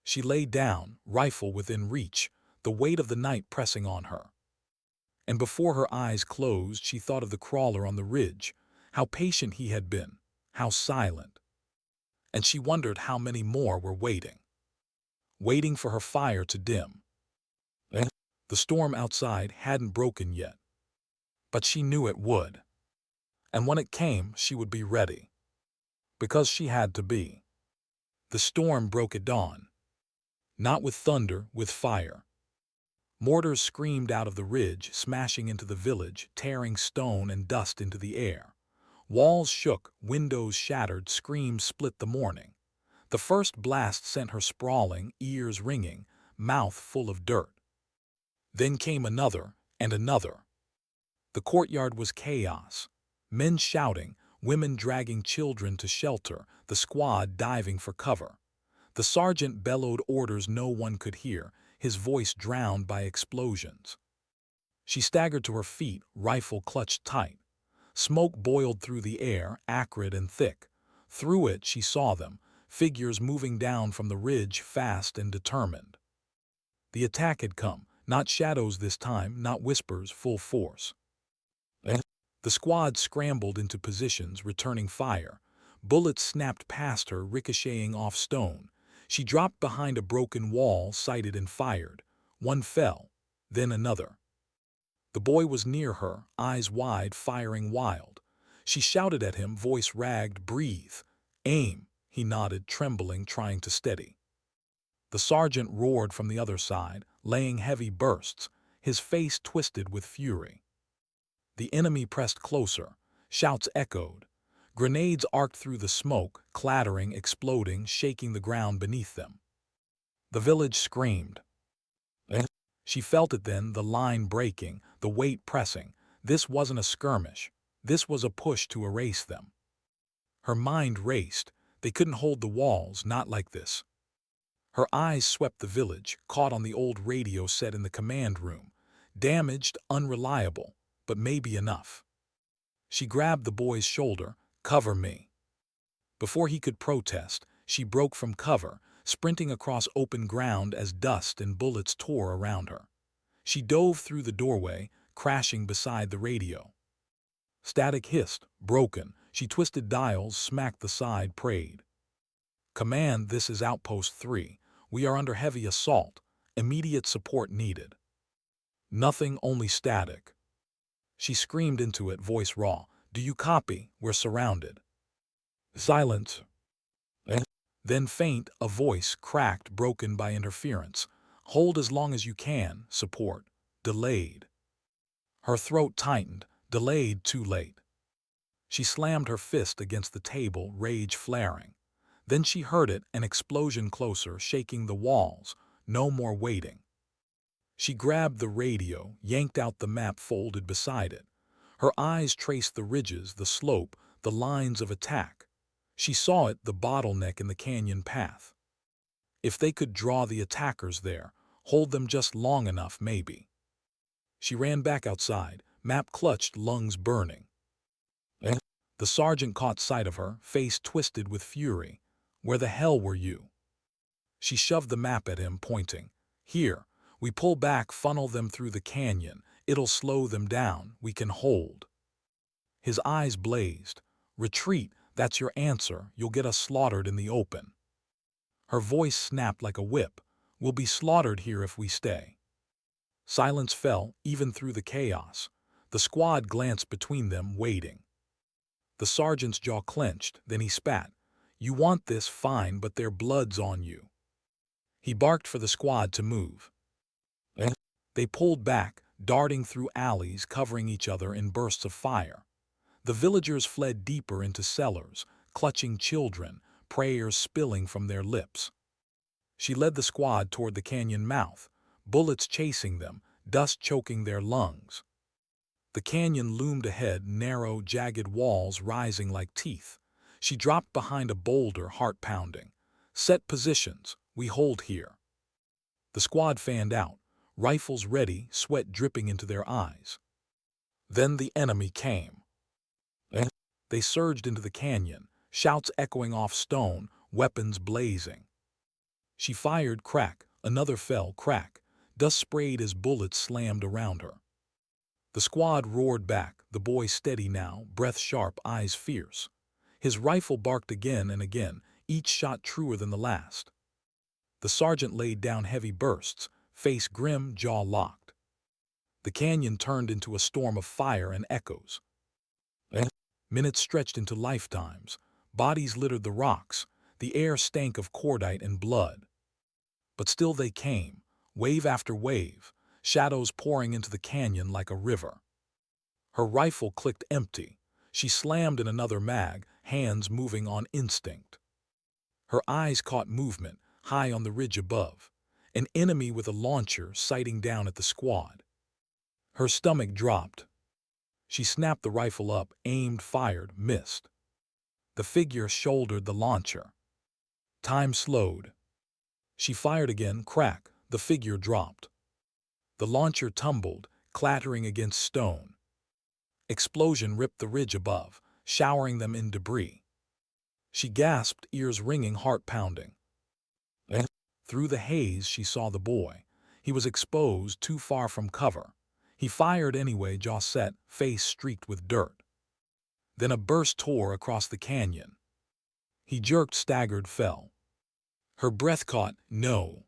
She lay down, rifle within reach, the weight of the night pressing on her. And before her eyes closed, she thought of the crawler on the ridge, how patient he had been, how silent. And she wondered how many more were waiting for her fire to dim. The storm outside hadn't broken yet, but she knew it would. And when it came, she would be ready. Because she had to be. The storm broke at dawn. Not with thunder, with fire. Mortars screamed out of the ridge, smashing into the village, tearing stone and dust into the air. Walls shook, windows shattered, screams split the morning. The first blast sent her sprawling, ears ringing, mouth full of dirt. Then came another, and another. The courtyard was chaos. Men shouting, women dragging children to shelter, the squad diving for cover. The sergeant bellowed orders no one could hear, his voice drowned by explosions. She staggered to her feet, rifle clutched tight. Smoke boiled through the air, acrid and thick. Through it she saw them, figures moving down from the ridge, fast and determined. The attack had come, Not shadows this time, not whispers, full force. The squad scrambled into positions, returning fire. Bullets snapped past her, ricocheting off stone. She dropped behind a broken wall, sighted and fired. One fell, then another. The boy was near her, eyes wide, firing wild. She shouted at him, voice ragged, "Breathe! Aim!" He nodded, trembling, trying to steady. The sergeant roared from the other side, laying heavy bursts, his face twisted with fury. The enemy pressed closer. Shouts echoed. Grenades arced through the smoke, clattering, exploding, shaking the ground beneath them. The village screamed. She felt it then, the line breaking, the weight pressing. This wasn't a skirmish. This was a push to erase them. Her mind raced. They couldn't hold the walls, not like this. Her eyes swept the village, caught on the old radio set in the command room. Damaged, unreliable, but maybe enough. She grabbed the boy's shoulder. "Cover me." Before he could protest, she broke from cover, sprinting across open ground as dust and bullets tore around her. She dove through the doorway, crashing beside the radio. Static hissed, broken. She twisted dials, smacked the side, prayed. "Command, this is Outpost 3. We are under heavy assault. Immediate support needed." Nothing, only static. She screamed into it, voice raw. "Do you copy? We're surrounded." Silence. Then faint, a voice, cracked, broken by interference. "Hold as long as you can. Support. Delayed." Her throat tightened. Delayed, too late. She slammed her fist against the table, rage flaring. Then she heard it, an explosion closer, shaking the walls. No more waiting. She grabbed the radio, yanked out the map folded beside it. Her eyes traced the ridges, the slope, the lines of attack. She saw it, the bottleneck in the canyon path. If they could draw the attackers there, hold them just long enough, maybe. She ran back outside, map clutched, lungs burning. The sergeant caught sight of her, face twisted with fury. "Where the hell were you?" She shoved the map at him, pointing. "Here. We pull back, funnel them through the canyon. It'll slow them down. We can hold." His eyes blazed. "Retreat, that's your answer. You'll get us slaughtered in the open." Her voice snapped like a whip. "We'll be slaughtered here if we stay." Silence fell, even through the chaos. The squad glanced between them, waiting. The sergeant's jaw clenched, then he spat. "You want this, fine, but their blood's on you." He barked for the squad to move. They pulled back, darting through alleys, covering each other in bursts of fire. The villagers fled deeper into cellars, clutching children, prayers spilling from their lips. She led the squad toward the canyon mouth, bullets chasing them, dust choking their lungs. The canyon loomed ahead, narrow, jagged walls rising like teeth. She dropped behind a boulder, heart pounding. "Set positions. We hold here." The squad fanned out, rifles ready, sweat dripping into their eyes. Then the enemy came. They surged into the canyon, shouts echoing off stone, weapons blazing. She fired, crack, another fell, crack. Dust sprayed as bullets slammed around her. The squad roared back, the boy steady now, breath sharp, eyes fierce. His rifle barked again and again, each shot truer than the last. The sergeant laid down heavy bursts, face grim, jaw locked. The canyon turned into a storm of fire and echoes. Minutes stretched into lifetimes. Bodies littered the rocks. The air stank of cordite and blood. But still they came, wave after wave, shadows pouring into the canyon like a river. Her rifle clicked empty. She slammed in another mag, hands moving on instinct. Her eyes caught movement, high on the ridge above. An enemy with a launcher sighting down at the squad. Her stomach dropped. She snapped the rifle up, aimed, fired, missed. The figure shouldered the launcher. Time slowed. She fired again, crack, the figure dropped. The launcher tumbled, clattering against stone. Explosion ripped the ridge above, showering them in debris. She gasped, ears ringing, heart pounding. Through the haze she saw the boy. He was exposed, too far from cover. He fired anyway, jaw set, face streaked with dirt. Then a burst tore across the canyon. He jerked, staggered, fell. Her breath caught. No.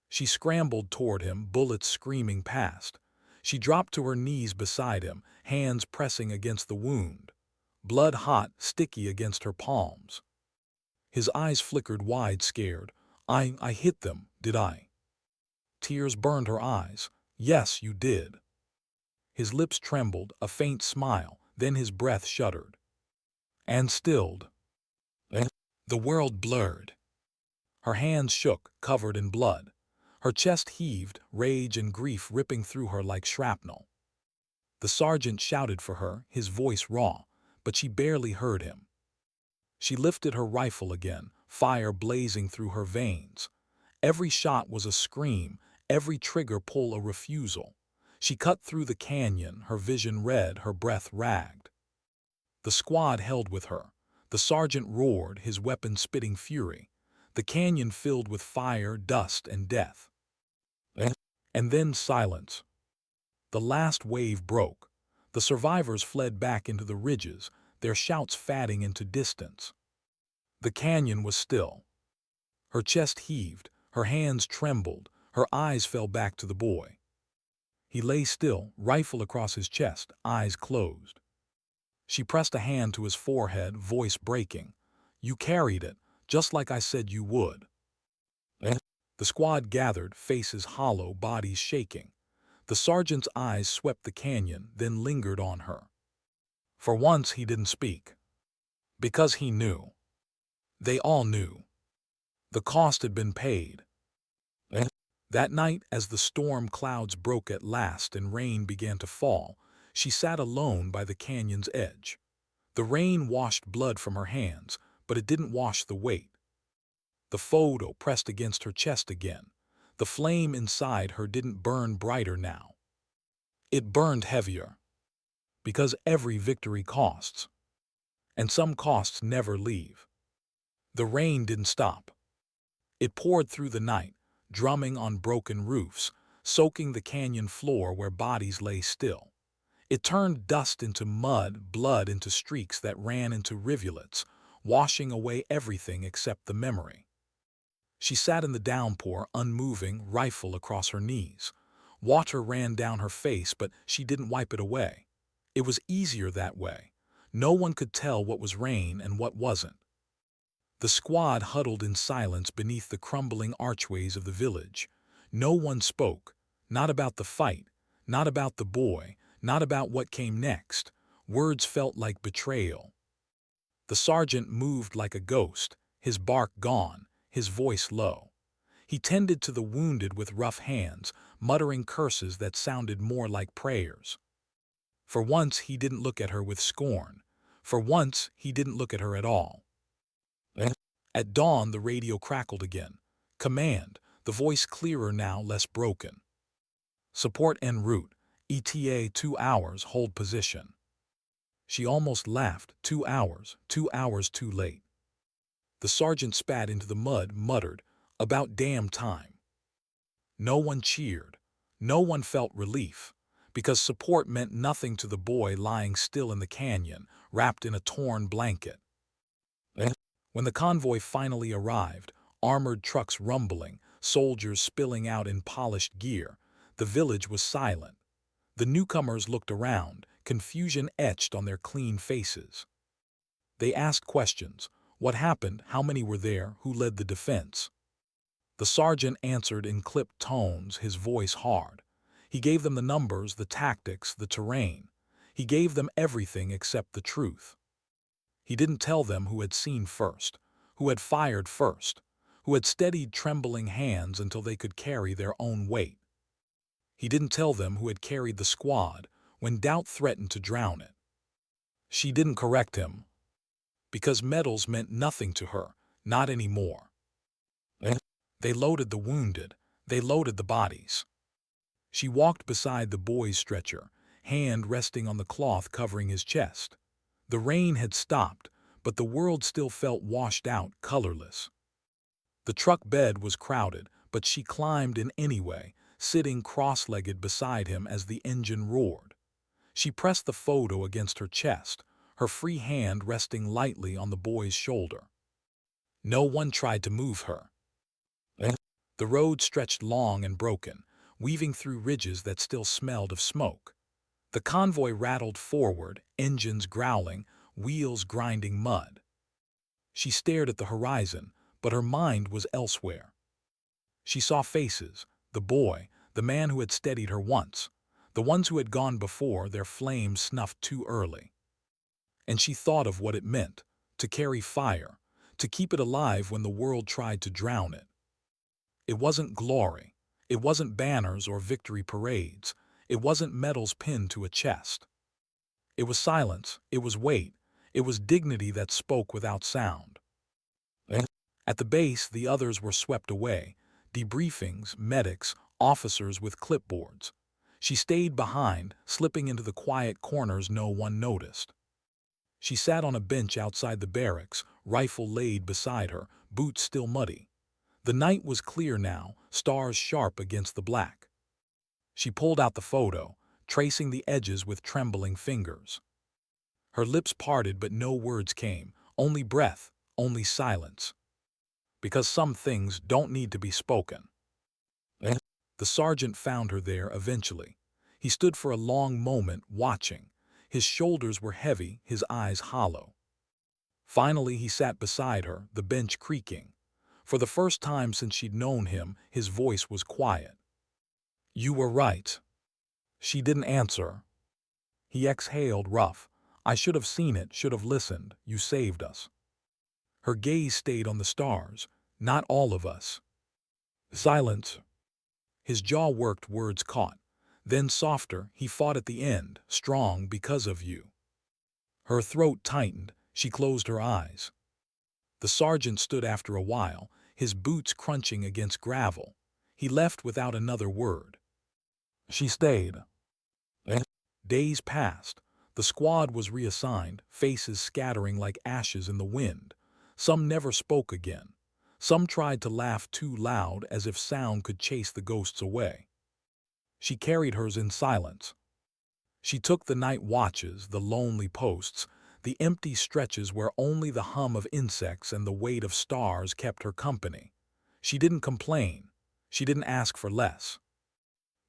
She scrambled toward him, bullets screaming past. She dropped to her knees beside him, hands pressing against the wound. Blood hot, sticky against her palms. His eyes flickered wide, scared. I hit them, did I? Tears burned her eyes. Yes, you did. His lips trembled, a faint smile, then his breath shuddered. And stilled. The world blurred. Her hands shook, covered in blood. Her chest heaved, rage and grief ripping through her like shrapnel. The sergeant shouted for her, his voice raw, but she barely heard him. She lifted her rifle again, fire blazing through her veins. Every shot was a scream, every trigger pull a refusal. She cut through the canyon, her vision red, her breath ragged. The squad held with her. The sergeant roared, his weapon spitting fury. The canyon filled with fire, dust, and death. And then silence. The last wave broke. The survivors fled back into the ridges, their shouts fading into distance. The canyon was still. Her chest heaved, her hands trembled, her eyes fell back to the boy. He lay still, rifle across his chest, eyes closed. She pressed a hand to his forehead, voice breaking. You carried it, just like I said you would. The squad gathered, faces hollow, bodies shaking. The sergeant's eyes swept the canyon, then lingered on her. For once he didn't speak. Because he knew. They all knew. The cost had been paid. That night, as the storm clouds broke at last and rain began to fall, she sat alone by the canyon's edge. The rain washed blood from her hands, but it didn't wash the weight. The photo pressed against her chest again. The flame inside her didn't burn brighter now. It burned heavier. Because every victory costs. And some costs never leave. The rain didn't stop. It poured through the night, drumming on broken roofs, soaking the canyon floor where bodies lay still. It turned dust into mud, blood into streaks that ran into rivulets, washing away everything except the memory. She sat in the downpour, unmoving, rifle across her knees. Water ran down her face, but she didn't wipe it away. It was easier that way. No one could tell what was rain and what wasn't. The squad huddled in silence beneath the crumbling archways of the village. No one spoke, not about the fight, not about the boy, not about what came next. Words felt like betrayal. The sergeant moved like a ghost, his bark gone, his voice low. He tended to the wounded with rough hands, muttering curses that sounded more like prayers. For once he didn't look at her with scorn. For once he didn't look at her at all. At dawn, the radio crackled again. Command, the voice clearer now, less broken. Support en route. ETA 2 hours, hold position. She almost laughed. 2 hours too late. The sergeant spat into the mud, muttered, about damn time. No one cheered. No one felt relief, because support meant nothing to the boy lying still in the canyon, wrapped in a torn blanket. When the convoy finally arrived, armored trucks rumbling, soldiers spilling out in polished gear, the village was silent. The newcomers looked around, confusion etched on their clean faces. They asked questions. What happened? How many were there? Who led the defense? The sergeant answered in clipped tones, his voice hard. He gave them the numbers, the tactics, the terrain. He gave them everything except the truth. He didn't tell them who had seen first, who had fired first, who had steadied trembling hands until they could carry their own weight. He didn't tell them who had carried the squad when doubt threatened to drown it. She didn't correct him, because medals meant nothing to her, not anymore. They loaded the wounded, they loaded the bodies. She walked beside the boy's stretcher, hand resting on the cloth covering his chest. The rain had stopped, but the world still felt washed out, colorless. The truck bed was crowded, but she climbed in anyway, sitting cross-legged beside him as the engine roared. She pressed the photo against her chest, her free hand resting lightly on the boy's shoulder. No one tried to move her. The road stretched long and broken, weaving through ridges that still smelled of smoke. The convoy rattled forward, engines growling, wheels grinding mud. She stared at the horizon, but her mind was elsewhere. She saw faces, the boy, the man who had steadied her once, the ones who had gone before, their flames snuffed too early. And she thought of what it meant, to carry fire, to keep it alive when the world tried to drown it. It wasn't glory, it wasn't banners or victory parades, it wasn't medals pinned to a chest. It was silence, it was weight, it was dignity that spoke without sound. At the base, the others were swept away, debriefings, medics, officers with clipboards. She stayed behind, slipping into the quiet corners no one noticed. She sat on a bench outside the barracks, rifle laid beside her, boots still muddy. The night was clear now, stars sharp against the black. She pulled out the photo, tracing the edges with trembling fingers. Her lips parted but no words came, only breath, only silence. Because some things don't need to be spoken. The sergeant found her there eventually. He stood for a long moment, watching. His shoulders were heavy, his eyes hollow. Finally he sat beside her, the bench creaking. For the first time since she'd known him, his voice was quiet. "You were right." She didn't answer. He exhaled, rough. "I should have seen it, should have listened. You saved us." Her gaze stayed on the stars. "Not all of us." Silence. His jaw worked, words caught. Then softer, "He fought at the end, strong because of you." Her throat tightened. She closed her eyes. The sergeant stood after a while, his boots crunching against gravel. He left without another word. She stayed. Days passed. The squad was reassigned, faces scattering like ashes in the wind. Some never spoke again. Some tried to laugh too loud, as if sound could chase the ghosts away. She carried hers in silence. She took the night watches, the lonely posts, the empty stretches where only the hum of insects and the weight of stars kept her company. She didn't complain. She didn't ask for less.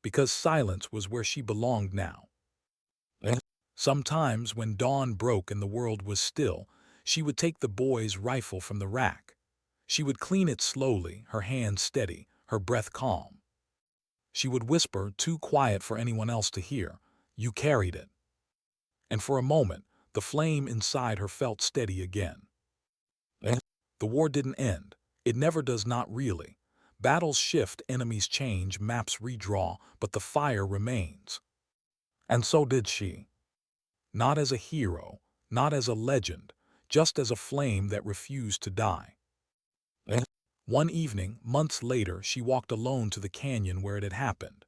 Because silence was where she belonged now. Sometimes, when dawn broke and the world was still, she would take the boy's rifle from the rack. She would clean it slowly, her hands steady, her breath calm. She would whisper, too quiet for anyone else to hear, "You carried it." And for a moment, the flame inside her felt steady again. The war didn't end. It never does, not really. Battles shift, enemies change, maps redraw, but the fire remains. And so did she. Not as a hero, not as a legend, just as a flame that refused to die. One evening, months later, she walked alone to the canyon where it had happened.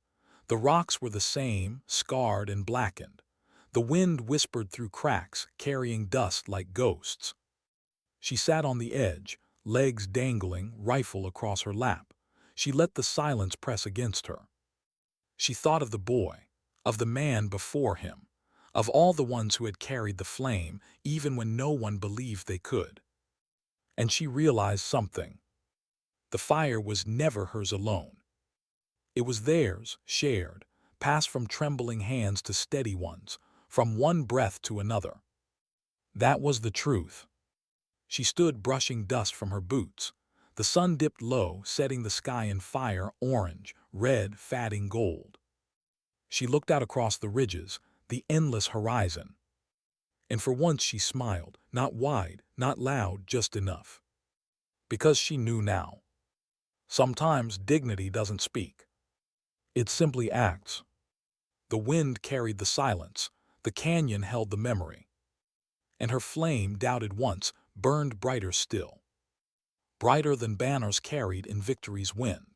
The rocks were the same, scarred and blackened. The wind whispered through cracks, carrying dust like ghosts. She sat on the edge, legs dangling, rifle across her lap. She let the silence press against her. She thought of the boy, of the man before him, of all the ones who had carried the flame, even when no one believed they could. And she realized something. The fire was never hers alone. It was theirs, shared, passed from trembling hands to steady ones, from one breath to another. That was the truth. She stood brushing dust from her boots. The sun dipped low, setting the sky in fire, orange, red, fatting gold. She looked out across the ridges, the endless horizon. And for once she smiled, not wide, not loud, just enough. Because she knew now. Sometimes dignity doesn't speak. It simply acts. The wind carried the silence. The canyon held the memory. And her flame, doubted once, burned brighter still. Brighter than banners carried in victory's wind.